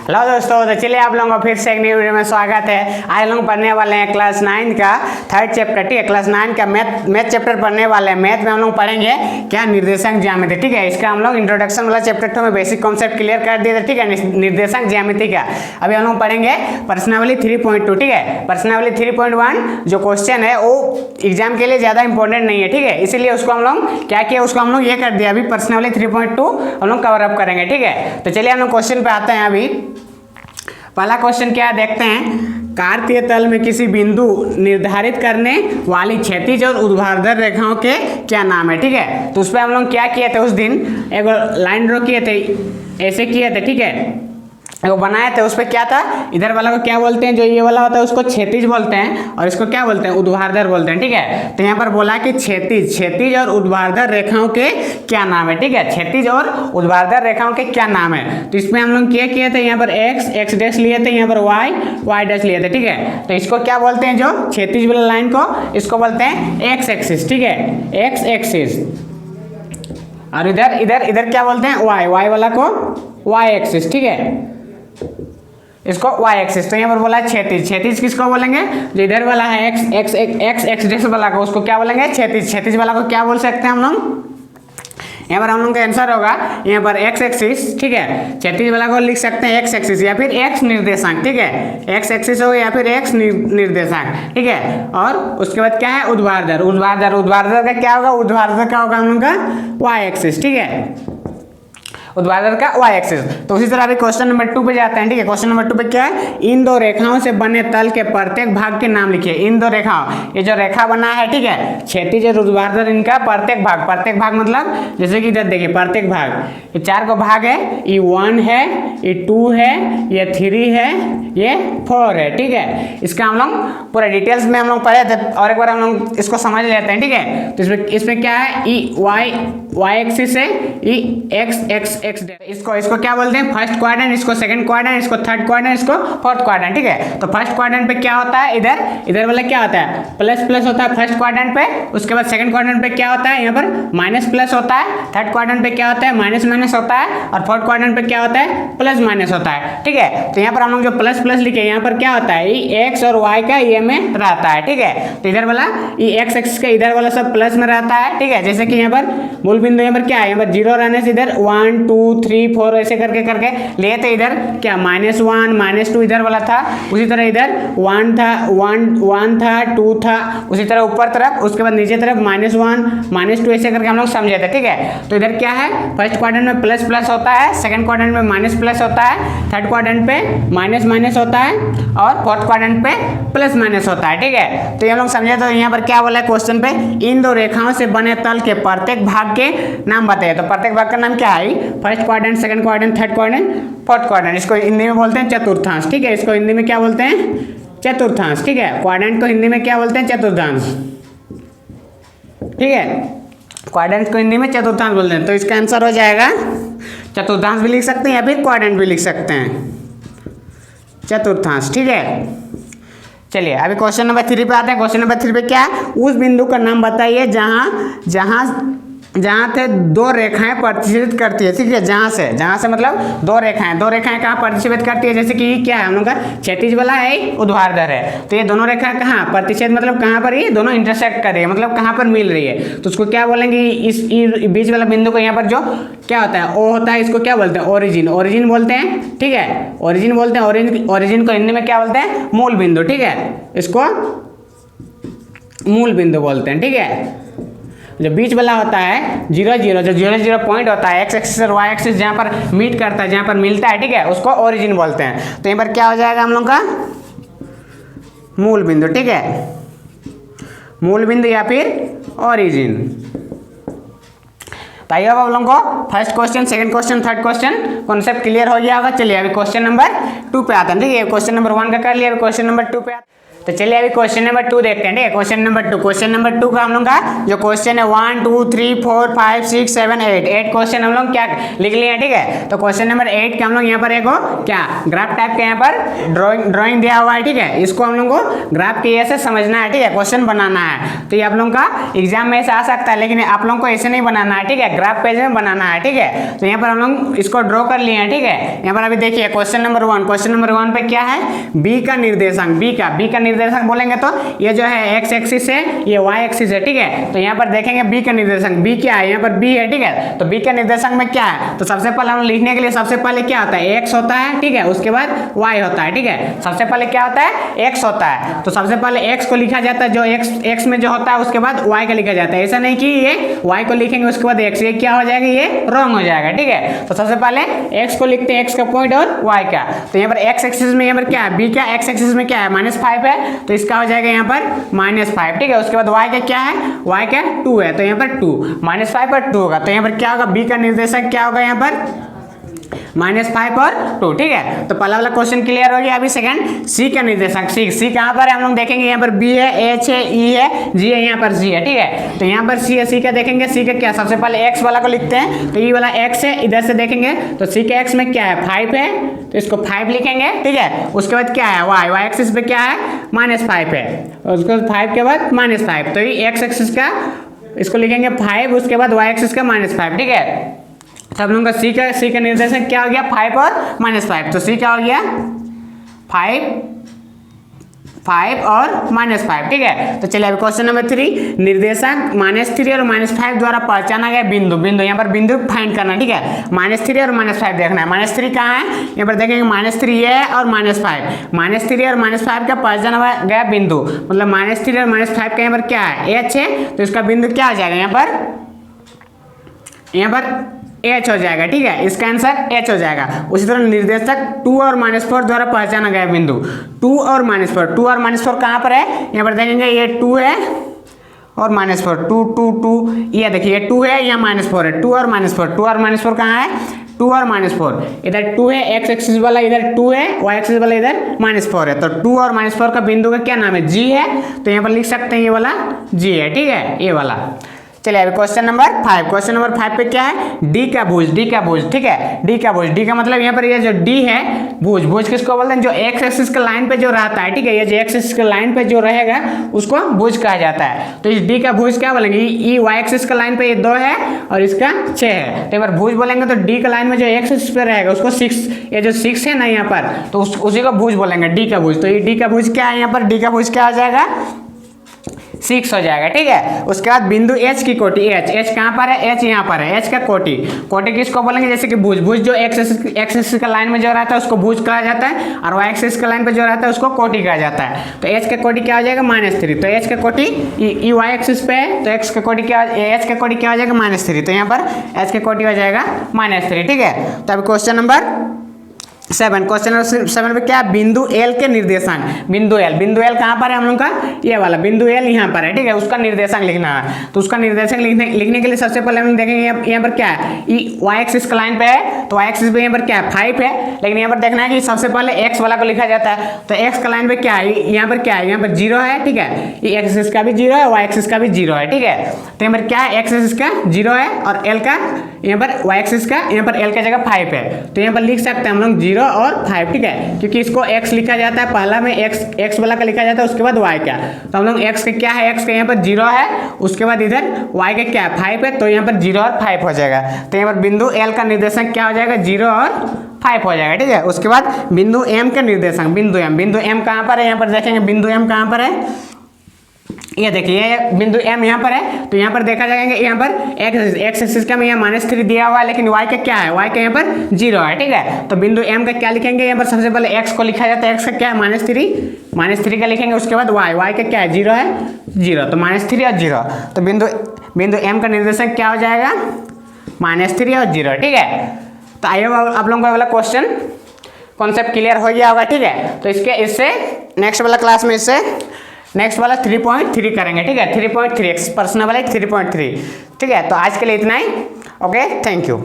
Hello दोस्तों, तो चलिए आप लोगों का फिर से एक नई वीडियो में स्वागत है। आज लोग पढ़ने वाले हैं क्लास 9 का थर्ड चैप्टर। ठीक है, क्लास 9 का मैथ चैप्टर पढ़ने वाले हैं। मैथ में हम लोग पढ़ेंगे क्या, निर्देशांक ज्यामिति। ठीक है, इसका हम लोग इंट्रोडक्शन वाला चैप्टर 2 में बेसिक कॉन्सेप्ट क्लियर कर दिए थे। ठीक है, निर्देशांक ज्यामिति का अभी हम लोग पढ़ेंगे प्रश्नावली 3.2। ठीक है, प्रश्नावली 3.1 जो क्वेश्चन है वो एग्जाम के लिए ज्यादा इंपॉर्टेंट नहीं है। ठीक है, इसीलिए उसको हम लोग क्या किया, उसको हम लोग ये कर दिया। अभी प्रश्नावली 3.2 हम लोग कवर अप करेंगे। ठीक है, तो चलिए हम लोग क्वेश्चन पे आते हैं। अभी पहला क्वेश्चन क्या देखते हैं, कार्तीय तल में किसी बिंदु निर्धारित करने वाली क्षैतिज और ऊर्ध्वाधर रेखाओं के क्या नाम है। ठीक है, तो उस पर हम लोग क्या किए थे, उस दिन एक लाइन ड्रॉ किए थे, ऐसे किए थे। ठीक है, वो बनाए थे, उस पर क्या था, इधर वाला को क्या बोलते हैं, जो ये वाला होता है उसको क्षैतिज बोलते हैं, और इसको क्या बोलते हैं, ऊर्ध्वाधर बोलते हैं। ठीक है, तो यहाँ पर बोला कि क्षैतिज और ऊर्ध्वाधर रेखाओं के क्या नाम है। ठीक है, क्षैतिज और ऊर्ध्वाधर रेखाओं के क्या नाम है। तो इसमें हम लोग क्या किए थे, यहाँ पर x डैश लिए थे, यहाँ पर y डैश लिए थे। ठीक है, तो इसको क्या बोलते हैं, जो क्षैतिज वाला लाइन को इसको बोलते हैं x एक्सिस। ठीक है, x एक्सिस, और इधर इधर इधर क्या बोलते हैं, y वाला को y एक्सिस। ठीक है, इसको y एक्सिस। तो यहाँ पर बोला है क्षैतिज किसको बोलेंगे, जो इधर वाला है x डैश वाला को, उसको क्या बोलेंगे, क्षैतिज वाला को क्या बोल सकते हैं हम लोग। यहाँ पर हम लोग का आंसर होगा यहाँ पर x एक्सिस। ठीक है, क्षैतिज वाला को लिख सकते हैं x एक्सिस या फिर x निर्देशांक। ठीक है, x एक्सिस हो या फिर x निर्देशांक। ठीक है, और उसके बाद क्या है, ऊर्ध्वाधर का क्या होगा, ऊर्ध्वाधर का होगा हम लोग का y एक्सिस। ठीक है, ऊर्ध्वाधर का y एक्सिस। तो उसी तरह अभी क्वेश्चन नंबर 2 पे जाते हैं। ठीक है, क्वेश्चन नंबर 2 पे क्या है, इन दो रेखाओं से बने तल के प्रत्येक भाग के नाम लिखिए। इन दो रेखाओं, ये जो रेखा बना है, ठीक है, क्षैतिज और ऊर्ध्वाधर, इनका प्रत्येक भाग मतलब जैसे कि इधर देखिए, प्रत्येक भाग, ये 4 को भाग है, ये 1 है, ये 2 है, ये 3 है, ये 4 है। ठीक है, इसका हम लोग पूरा डिटेल्स में हम लोग पढ़े थे, और एक बार हम लोग इसको समझ लेते हैं। ठीक है, तो इसमें क्या है, y एक्सिस है, x इसको क्या बोलते हैं, फर्स्ट क्वाड्रेंट, इसको सेकंड क्वाड्रेंट, इसको थर्ड क्वाड्रेंट, इसको फोर्थ क्वाड्रेंट। ठीक है, तो फर्स्ट क्वाड्रेंट पे क्या होता है, इधर वाला क्या होता है, प्लस होता है फर्स्ट क्वाड्रेंट पे। उसके बाद सेकंड क्वाड्रेंट पे क्या होता है, यहाँ पर माइनस प्लस होता है। थर्ड क्वाड्रेंट पे क्या होता है, माइनस होता है, और फोर्थ क्वाड्रेंट पे क्या होता है, प्लस माइनस होता है। ठीक है, तो यहाँ पर हम लोग जो प्लस लिखे, यहाँ पर क्या होता है, ये x और y का ये में रहता है। ठीक है, तो इधर वाला ये x एक्सिस का इधर वाला सब प्लस में रहता है। ठीक है, जैसे कि यहाँ पर मूल बिंदु यहाँ पर क्या है, यहाँ पर 0 रहने से इधर 1 2 3 4 ऐसे करके लिए थे। इधर क्या, -1 -2 इधर वाला था, उसी तरह इधर 1 था 2 था, उसी तरह ऊपर तरफ, उसके बाद नीचे तरफ -1 -2 ऐसे करके हम लोग समझे थे। ठीक है, तो इधर क्या है, फर्स्ट क्वाड्रेंट में प्लस होता है, सेकंड क्वाड्रेंट में माइनस होता है, थर्ड क्वाड्रेंट पे माइनस होता है, और फोर्थ क्वाड्रेंट पे प्लस होता है। ठीक है, तो ये हम लोग समझे। तो यहाँ पर क्या बोला है क्वेश्चन पे, इन दो रेखाओं से बने तल के प्रत्येक भाग के नाम बताइए। तो प्रत्येक भाग का नाम क्या है, first quadrant, second quadrant, third quadrant, fourth quadrant. इसको हिंदी में बोलते हैं चतुर्थांश। ठीक है, इसको हिंदी में क्या बोलते हैं, चतुर्थांश। ठीक है, क्वाड्रेंट को हिंदी में क्या बोलते हैं, चतुर्थांश। ठीक है, क्वाड्रेंट को हिंदी में चतुर्थांश बोलते हैं। तो इसका आंसर हो जाएगा, चतुर्थांश भी लिख सकते हैं या फिर क्वाड्रेंट भी लिख सकते हैं, चतुर्थांश। ठीक है, चलिए अभी क्वेश्चन नंबर 3 पे आते हैं। क्वेश्चन नंबर 3 पे क्या है, उस बिंदु का नाम बताइए जहाँ थे दो रेखाएं प्रतिच्छेदित करती है। ठीक है, जहाँ से मतलब दो रेखाएं कहाँ प्रतिच्छेदित करती है, जैसे कि क्या है हम लोग का क्षैतिज वाला है, ऊर्ध्वाधर है, तो ये दोनों रेखाएं कहाँ प्रतिच्छेद मतलब कहाँ पर ये दोनों इंटरसेक्ट कर रही है, मतलब कहाँ पर मिल रही है, तो उसको क्या बोलेंगे, इस बीच वाला बिंदु को यहाँ पर जो क्या होता है, ओ होता है, इसको क्या बोलते हैं, ओरिजिन बोलते हैं। ठीक है, ओरिजिन बोलते हैं, ओरिजिन को हिंदी में क्या बोलते हैं, मूल बिंदु। ठीक है, इसको मूल बिंदु बोलते हैं। ठीक है, जो बीच वाला होता है 0 पॉइंट होता है, x एक्सिस और y एक्सिस जहाँ पर मीट करता है, जहाँ पर मिलता है, ठीक है, उसको ओरिजिन बोलते हैं। तो यहाँ पर क्या हो जाएगा हम लोग का, मूल बिंदु। ठीक है, मूल बिंदु या फिर ओरिजिन। तो आइए अब आप लोगों को first question, second question, third question concept clear हो गया होगा। चलिए अभी क्वेश्चन नंबर 2 पे आते हैं। ठीक है, क्वेश्चन नंबर 1 का कर लिया, अभी क्वेश्चन नंबर 2 पे आते हैं। तो चलिए अभी क्वेश्चन नंबर 2 देखते हैं। ठीक है, क्वेश्चन नंबर 2 का हम लोग का जो क्वेश्चन है 1 2 3 4 5 6 7 8 क्वेश्चन हम लोग क्या लिख लिए हैं। ठीक है, तो क्वेश्चन नंबर 8 के हम लोग यहाँ पर एक क्या ग्राफ टाइप के यहाँ पर ड्राइंग दिया हुआ है। ठीक है, इसको हम लोग को ग्राफ के ऐसे समझना है। ठीक है, क्वेश्चन बनाना है। तो ये आप लोगों का एग्जाम में ऐसे आ सकता है, लेकिन आप लोगों को ऐसे नहीं बनाना है। ठीक है, ग्राफ पेज में बनाना है। ठीक है, तो यहाँ पर हम लोग इसको ड्रॉ कर लिए हैं। ठीक है, यहाँ पर अभी देखिए क्वेश्चन नंबर 1 पे क्या है, बी का निर्देशांक। बी का निर्देशांक बोलेंगे तो ये जो है एक्स एक्सिस है, ये वाई एक्सिस है। ठीक है, तो यहाँ पर देखेंगे बी का निर्देशांक, बी क्या है, यहाँ पर बी है। ठीक है, तो बी का निर्देशांक में क्या है, तो सबसे पहले हम लिखने के लिए सबसे पहले क्या होता है, एक्स होता है। ठीक है, उसके बाद वाई होता है। ठीक है, सबसे पहले क्या होता है, एक्स होता है। तो सबसे पहले एक्स को लिखा जाता है, जो एक्स में जो होता है उसके बाद वाई का लिखा जाता है। ऐसा नहीं कि ये वाई को लिखेंगे उसके बाद एक्स, ये क्या हो जाएगा, ये रॉन्ग हो जाएगा। ठीक है, तो सबसे पहले एक्स को लिखते हैं, एक्स का पॉइंट और वाई का। तो यहाँ पर एक्स एक्सिस में यहाँ पर क्या है, बी का एक्स एक्सिस में क्या है, -5 है, तो इसका हो जाएगा यहाँ पर -5। ठीक है, उसके बाद वाई का क्या है, वाई का 2 है, तो यहाँ पर 2 -5 और 2 होगा। तो यहाँ पर क्या होगा, बी का निर्देशक क्या होगा, यहाँ पर -5 और 2। ठीक है, तो पहला वाला क्वेश्चन क्लियर हो गया। अभी सेकंड, सी का निर्देशक। सी कहाँ पर है, हम लोग देखेंगे यहाँ पर बी है, एच है, ई है, जी है, यहाँ पर सी है। ठीक है, तो यहाँ पर सी है, सी का देखेंगे, सी का क्या, सबसे पहले एक्स वाला को लिखते हैं, तो ई वाला एक्स है, इधर से देखेंगे तो सी के एक्स में क्या है, 5 है, तो इसको 5 लिखेंगे। ठीक है, उसके बाद क्या है, वाई एक्सिस पे क्या है, -5 है, उसके बाद 5 के बाद -5, तो ये एक्स एक्सिस का इसको लिखेंगे 5, उसके बाद वाई एक्सिस का -5। ठीक है, तो हम लोगों का सी का निर्देशक क्या हो गया, 5 और -5, तो सी क्या हो गया 5 और -5। ठीक है, तो चलिए अभी क्वेश्चन नंबर 3, निर्देशक -3 और -5 द्वारा पहचाना गया बिंदु। यहाँ पर बिंदु फाइंड करना। ठीक है, -3 और -5 देखना है। -3 कहाँ है, यहाँ पर देखेंगे -3 ये और -5, -3 और -5 का पहचाना गया बिंदु, मतलब -3 और -5 का यहाँ पर क्या है, एच है, तो इसका बिंदु क्या हो जाएगा, यहाँ पर एच हो जाएगा। ठीक है, इसका आंसर एच हो जाएगा। उसी तरह निर्देशक 2 और -4 द्वारा पहचाना गया बिंदु, 2 और -4 कहाँ पर है, यहाँ पर देखेंगे ये 2 है और -4, 2 ये देखिए 2 है, यहाँ -4 है, 2 और -4 कहाँ है, 2 और -4, इधर 2 है, एक्स एक्सिस वाला इधर 2 है, वाई एक्सिस वाला इधर -4 है, तो 2 और -4 का बिंदु का क्या नाम है, जी है, तो यहाँ पर लिख सकते हैं ये वाला जी है। ठीक है, ये वाला। चलिए अभी क्वेश्चन नंबर 5 पे क्या है, डी का भुज। ठीक है, डी का मतलब यहाँ पर ये जो डी है, भुज किसको बोलते हैं, जो एक्स एक्सिस के लाइन पे जो रहता है। ठीक है, ये जो एक्स एक्सिस के लाइन पे जो रहेगा उसको भुज कहा जाता है। तो इस डी का भुज क्या बोलेंगे, ई वाई एक्सिस के लाइन पे ये 2 है और इसका 6 है, तो एक बार भुज बोलेंगे तो डी के लाइन में जो एक्स एक्सिस पे रहेगा उसको 6, ये जो 6 है ना यहाँ पर, तो उसी को भुज बोलेंगे, डी का भुज। तो ये डी का भुज क्या है, यहाँ पर डी का भुज क्या हो जाएगा, 6 हो जाएगा। ठीक है, उसके बाद बिंदु एच की कोटि, एच कहाँ पर है, एच यहाँ पर है, एच का कोटि किसको बोलेंगे, जैसे कि भुज जो एक्स एक्सिस का लाइन में जो रहता है उसको भुज कहा जाता है, और वाई एक्सिस का लाइन पे जो रहता है उसको कोटि कहा जाता है। तो एच का कोटि क्या हो जाएगा, -3, तो एच का कोटि ई वाई एक्सिस पे है, तो एच का कोटि क्या हो जाएगा, -3, तो यहाँ पर एच का कोटि हो जाएगा -3। ठीक है, तो अब क्वेश्चन नंबर 7 पे क्या, बिंदु एल के निर्देशांक। बिंदु एल कहाँ पर है हम लोग का, ये वाला बिंदु एल यहाँ पर है। ठीक है, उसका निर्देशांक लिखना है। तो उसका निर्देशांक लिखने के लिए सबसे पहले हम देखेंगे यहाँ पर क्या है, वाई एक्सिस का लाइन पे है, तो वाई एक्सिस पे यहाँ पर क्या है, 5 है, लेकिन यहाँ पर देखना है कि सबसे पहले एक्स वाला को लिखा जाता है। तो एक्स का लाइन पे क्या है, यहाँ पर क्या है, यहाँ पर 0 है। ठीक है, ये एक्स एक्सिस का भी 0 है, वाई एक्सिस का भी 0 है। ठीक है, तो यहाँ पर क्या है, एक्स एक्सिस का 0 है और एल का यहाँ पर वाई एक्सिस का यहाँ पर एल का जगह 5 है, तो यहाँ पर लिख सकते हैं हम लोग 0 और 5। ठीक है, क्योंकि इसको x लिखा जाता है, पहला में x वाला का लिखा जाता है, उसके बाद y का, तो हम लोग x का क्या है, x का यहाँ पर 0 है, उसके बाद इधर y का क्या है 5 है, तो यहाँ पर 0 और 5 हो जाएगा। तो यहाँ पर बिंदु l का निर्देशांक क्या हो जाएगा, 0 और 5 हो जाएगा। ठीक है, उसके बाद बिंदु m का निर्देशांक, बिंदु m कहाँ पर है, यहाँ पर देखेंगे बिंदु m कहाँ पर है, ये देखिए ये बिंदु m यहाँ पर है, तो यहाँ पर देखा जाएगा यहाँ पर एक्स एक्सिस का में यहाँ -3 दिया हुआ है, लेकिन y का क्या है, y का यहाँ पर 0 है। ठीक है, तो बिंदु m का क्या लिखेंगे, यहाँ पर सबसे पहले x को लिखा जाता है, x का क्या है -3 का लिखेंगे, उसके बाद y का क्या है 0 है, 0, तो -3 और 0, तो बिंदु m का निर्देशक क्या हो जाएगा, -3 और 0। ठीक है, तो आइए आप लोगों का वाला क्वेश्चन कॉन्सेप्ट क्लियर हो गया होगा। ठीक है, तो इससे नेक्स्ट वाला क्लास में नेक्स्ट वाला 3.3 करेंगे। ठीक है, 3.3 पर्सनल वाला 3.3। ठीक है, तो आज के लिए इतना ही। Okay, thank you.